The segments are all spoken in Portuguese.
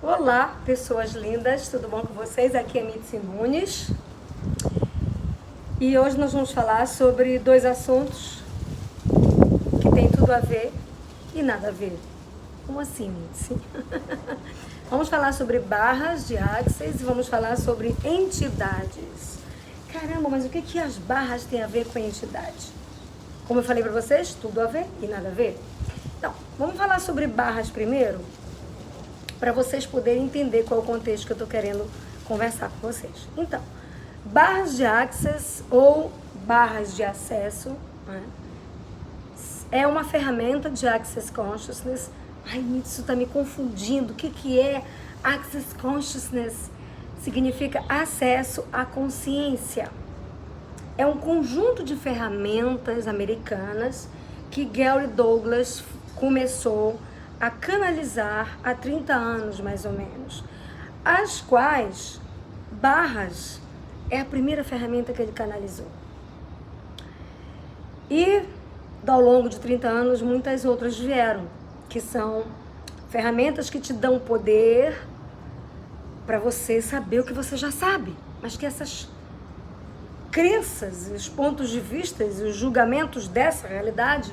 Olá, pessoas lindas, tudo bom com vocês? Aqui é Mitzi Nunes e hoje nós vamos falar sobre dois assuntos que tem tudo a ver e nada a ver. Como assim, Mitzi? Vamos falar sobre barras de Access e vamos falar sobre entidades. Caramba, mas o que as barras têm a ver com entidade? Como eu falei para vocês, tudo a ver e nada a ver. Então, vamos falar sobre barras primeiro, para vocês poderem entender qual é o contexto que eu estou querendo conversar com vocês. Então, barras de access ou barras de acesso, né, é uma ferramenta de Access Consciousness. Ai, isso está me confundindo. O que é Access Consciousness? Significa acesso à consciência. É um conjunto de ferramentas americanas que Gary Douglas começou a canalizar há 30 anos, mais ou menos, as quais barras é a primeira ferramenta que ele canalizou. E, ao longo de 30 anos, muitas outras vieram, que são ferramentas que te dão poder para você saber o que você já sabe, mas que essas crenças, os pontos de vista e os julgamentos dessa realidade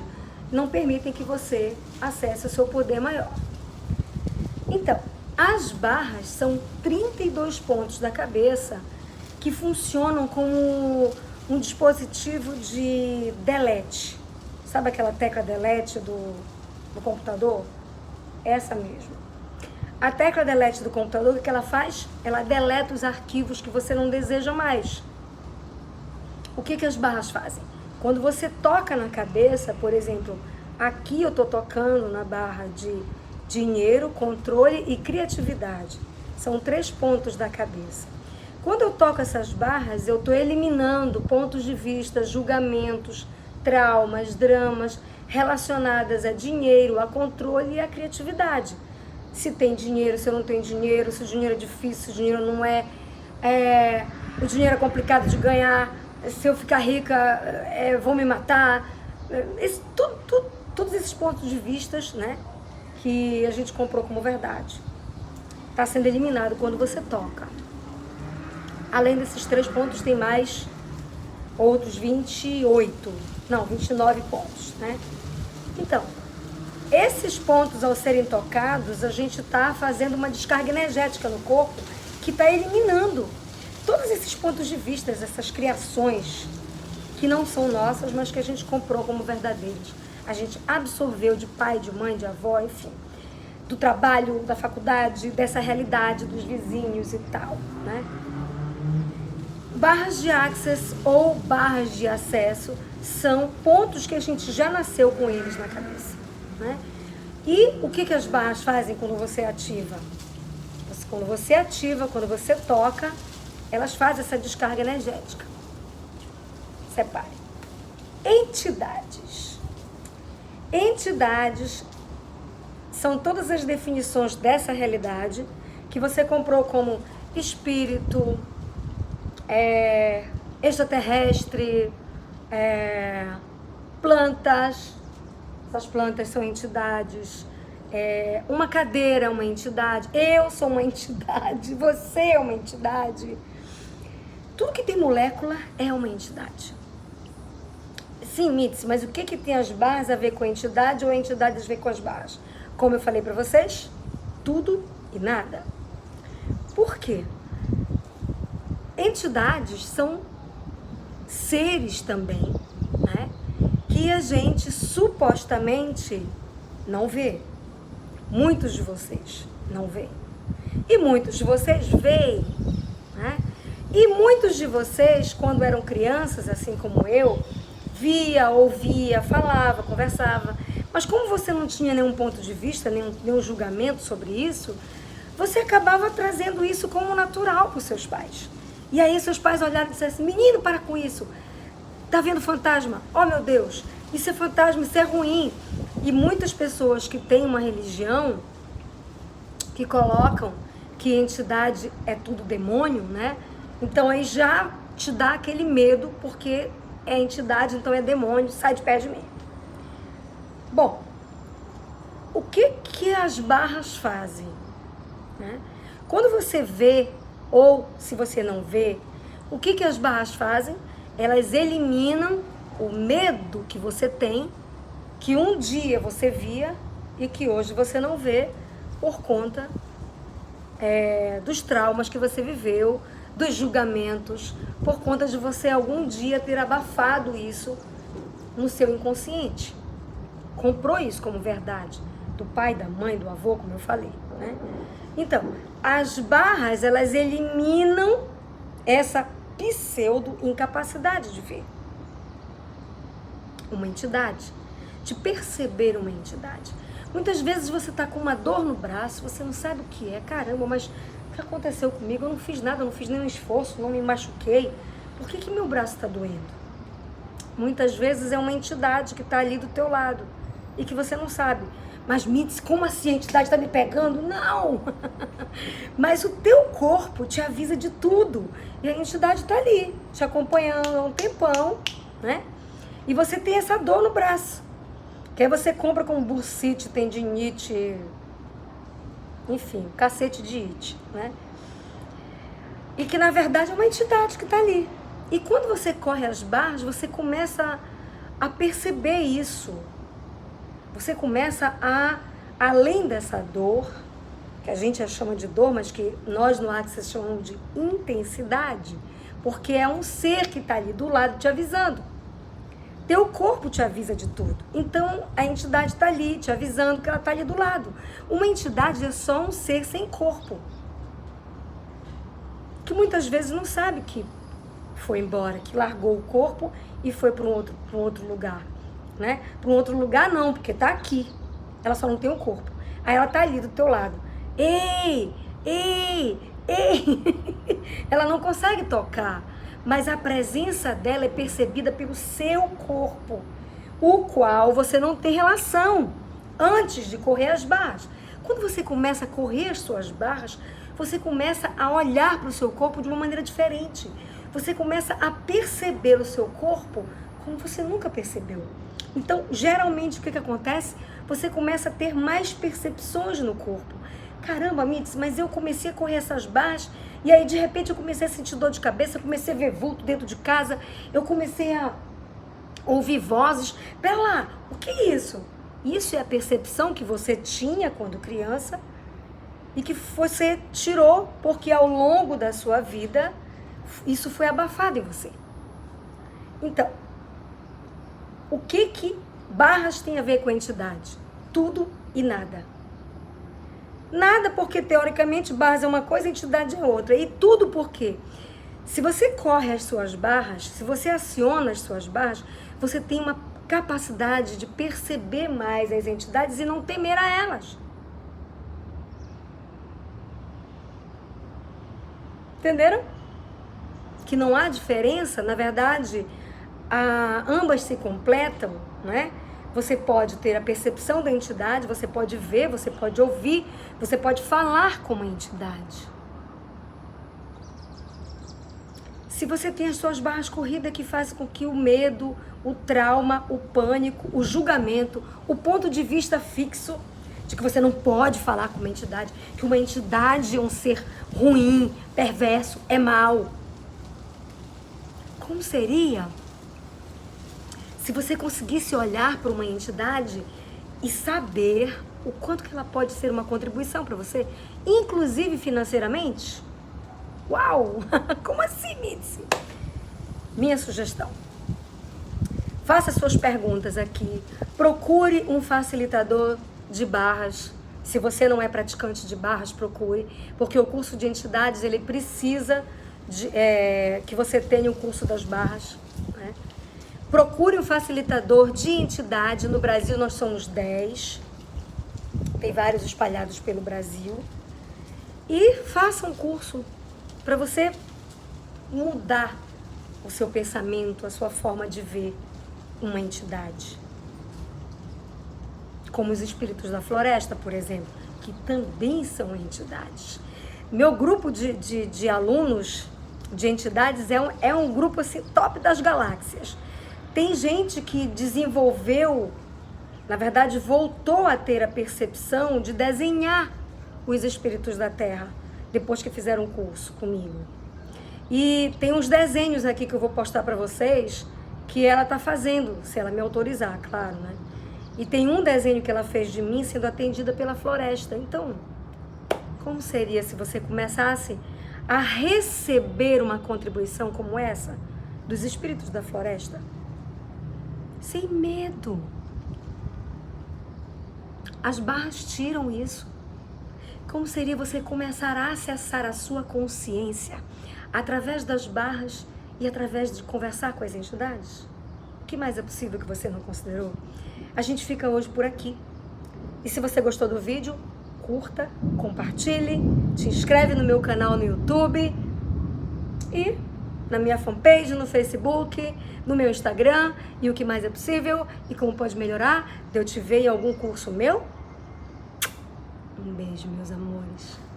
não permitem que você acesse o seu poder maior. Então, as barras são 32 pontos da cabeça que funcionam como um dispositivo de delete. Sabe aquela tecla delete do computador? Essa mesmo. A tecla delete do computador, o que ela faz? Ela deleta os arquivos que você não deseja mais. O que as barras fazem? Quando você toca na cabeça, por exemplo, aqui eu estou tocando na barra de dinheiro, controle e criatividade. São 3 pontos da cabeça. Quando eu toco essas barras, eu estou eliminando pontos de vista, julgamentos, traumas, dramas relacionadas a dinheiro, a controle e a criatividade. Se tem dinheiro, se eu não tenho dinheiro, se o dinheiro é difícil, se o dinheiro não é, o dinheiro é complicado de ganhar, se eu ficar rica, vão me matar. Todos esses pontos de vista, né, que a gente comprou como verdade, está sendo eliminado quando você toca. Além desses 3 pontos, tem mais outros 29 pontos, né? Então, esses pontos, ao serem tocados, a gente está fazendo uma descarga energética no corpo que está eliminando todos esses pontos de vista, essas criações que não são nossas, mas que a gente comprou como verdadeiras. A gente absorveu de pai, de mãe, de avó, enfim, do trabalho, da faculdade, dessa realidade dos vizinhos e tal, né? Barras de access ou barras de acesso são pontos que a gente já nasceu com eles na cabeça, né? E o que as barras fazem quando você ativa? Quando você ativa, quando você toca, elas fazem essa descarga energética. Separe. Entidades. Entidades são todas as definições dessa realidade que você comprou como espírito, extraterrestre, plantas. Essas plantas são entidades. Uma cadeira é uma entidade. Eu sou uma entidade. Você é uma entidade. Tudo que tem molécula é uma entidade. Sim, Mitzi, mas o que tem as barras a ver com a entidade ou a entidade a ver com as barras? Como eu falei para vocês, tudo e nada. Por quê? Entidades são seres também, né, que a gente supostamente não vê. Muitos de vocês não veem. E muitos de vocês veem, né? E muitos de vocês, quando eram crianças, assim como eu, via, ouvia, falava, conversava. Mas como você não tinha nenhum ponto de vista, nenhum julgamento sobre isso, você acabava trazendo isso como natural para os seus pais. E aí seus pais olharam e disseram assim: menino, para com isso. Tá vendo fantasma? Oh, meu Deus, isso é fantasma, isso é ruim. E muitas pessoas que têm uma religião, que colocam que entidade é tudo demônio, né? Então aí já te dá aquele medo, porque é entidade, então é demônio, sai de perto de mim. Bom, o que as barras fazem? né? Quando você vê, ou se você não vê, o que as barras fazem? Elas eliminam o medo que você tem, que um dia você via e que hoje você não vê, por conta dos traumas que você viveu, dos julgamentos, por conta de você algum dia ter abafado isso no seu inconsciente. Comprou isso como verdade, do pai, da mãe, do avô, como eu falei, né? Então, as barras, elas eliminam essa pseudo-incapacidade de ver uma entidade, de perceber uma entidade. Muitas vezes você está com uma dor no braço, você não sabe o que é. Caramba, mas o que aconteceu comigo? Eu não fiz nada, eu não fiz nenhum esforço, não me machuquei. Por que meu braço está doendo? Muitas vezes é uma entidade que está ali do teu lado e que você não sabe. Mas Mitz, como assim a entidade está me pegando? Não! Mas o teu corpo te avisa de tudo. E a entidade está ali, te acompanhando há um tempão, né? E você tem essa dor no braço. Que aí você compra com bursite, tendinite, enfim, cacete de it, né? E que na verdade é uma entidade que está ali. E quando você corre as barras, você começa a perceber isso. Você começa a, além dessa dor, que a gente chama de dor, mas que nós no Access chamamos de intensidade, porque é um ser que está ali do lado te avisando. Teu corpo te avisa de tudo. Então, a entidade está ali te avisando que ela está ali do lado. Uma entidade é só um ser sem corpo. Que muitas vezes não sabe que foi embora, que largou o corpo e foi para um outro lugar. Né? Para um outro lugar não, porque está aqui. Ela só não tem um corpo. Aí ela está ali do teu lado. Ei, ei, ei. Ela não consegue tocar. Mas a presença dela é percebida pelo seu corpo, o qual você não tem relação antes de correr as barras. Quando você começa a correr as suas barras, você começa a olhar para o seu corpo de uma maneira diferente. Você começa a perceber o seu corpo como você nunca percebeu. Então, geralmente, o que acontece? Você começa a ter mais percepções no corpo. Caramba, Mitz, mas eu comecei a correr essas barras e aí, de repente, eu comecei a sentir dor de cabeça, eu comecei a ver vulto dentro de casa, eu comecei a ouvir vozes. Pera lá, o que é isso? Isso é a percepção que você tinha quando criança e que você tirou porque ao longo da sua vida isso foi abafado em você. Então, o que barras tem a ver com a entidade? Tudo e nada. Nada, porque teoricamente barras é uma coisa, entidade é outra. E tudo porque, se você corre as suas barras, se você aciona as suas barras, você tem uma capacidade de perceber mais as entidades e não temer a elas. Entenderam? Que não há diferença, na verdade, ambas se completam, né? Você pode ter a percepção da entidade, você pode ver, você pode ouvir, você pode falar com uma entidade. Se você tem as suas barras corridas que fazem com que o medo, o trauma, o pânico, o julgamento, o ponto de vista fixo de que você não pode falar com uma entidade, que uma entidade é um ser ruim, perverso, é mau. Como seria se você conseguisse olhar para uma entidade e saber o quanto que ela pode ser uma contribuição para você, inclusive financeiramente? Uau! Como assim, Mitzi? Minha sugestão. Faça suas perguntas aqui. Procure um facilitador de barras. Se você não é praticante de barras, procure. Porque o curso de entidades, ele precisa que você tenha o curso das barras, né? Procure um facilitador de entidade. No Brasil nós somos 10. Tem vários espalhados pelo Brasil. E faça um curso para você mudar o seu pensamento, a sua forma de ver uma entidade. Como os espíritos da floresta, por exemplo, que também são entidades. Meu grupo de alunos de entidades é um grupo assim, top das galáxias. Tem gente que desenvolveu, na verdade, voltou a ter a percepção de desenhar os espíritos da Terra, depois que fizeram um curso comigo. E tem uns desenhos aqui que eu vou postar para vocês, que ela tá fazendo, se ela me autorizar, claro, né? E tem um desenho que ela fez de mim sendo atendida pela floresta. Então, como seria se você começasse a receber uma contribuição como essa dos espíritos da floresta? Sem medo. As barras tiram isso. Como seria você começar a acessar a sua consciência através das barras e através de conversar com as entidades? O que mais é possível que você não considerou? A gente fica hoje por aqui. E se você gostou do vídeo, curta, compartilhe, te inscreve no meu canal no YouTube e na minha fanpage no Facebook, no meu Instagram, e o que mais é possível e como pode melhorar, de eu te ver em algum curso meu. Um beijo, meus amores.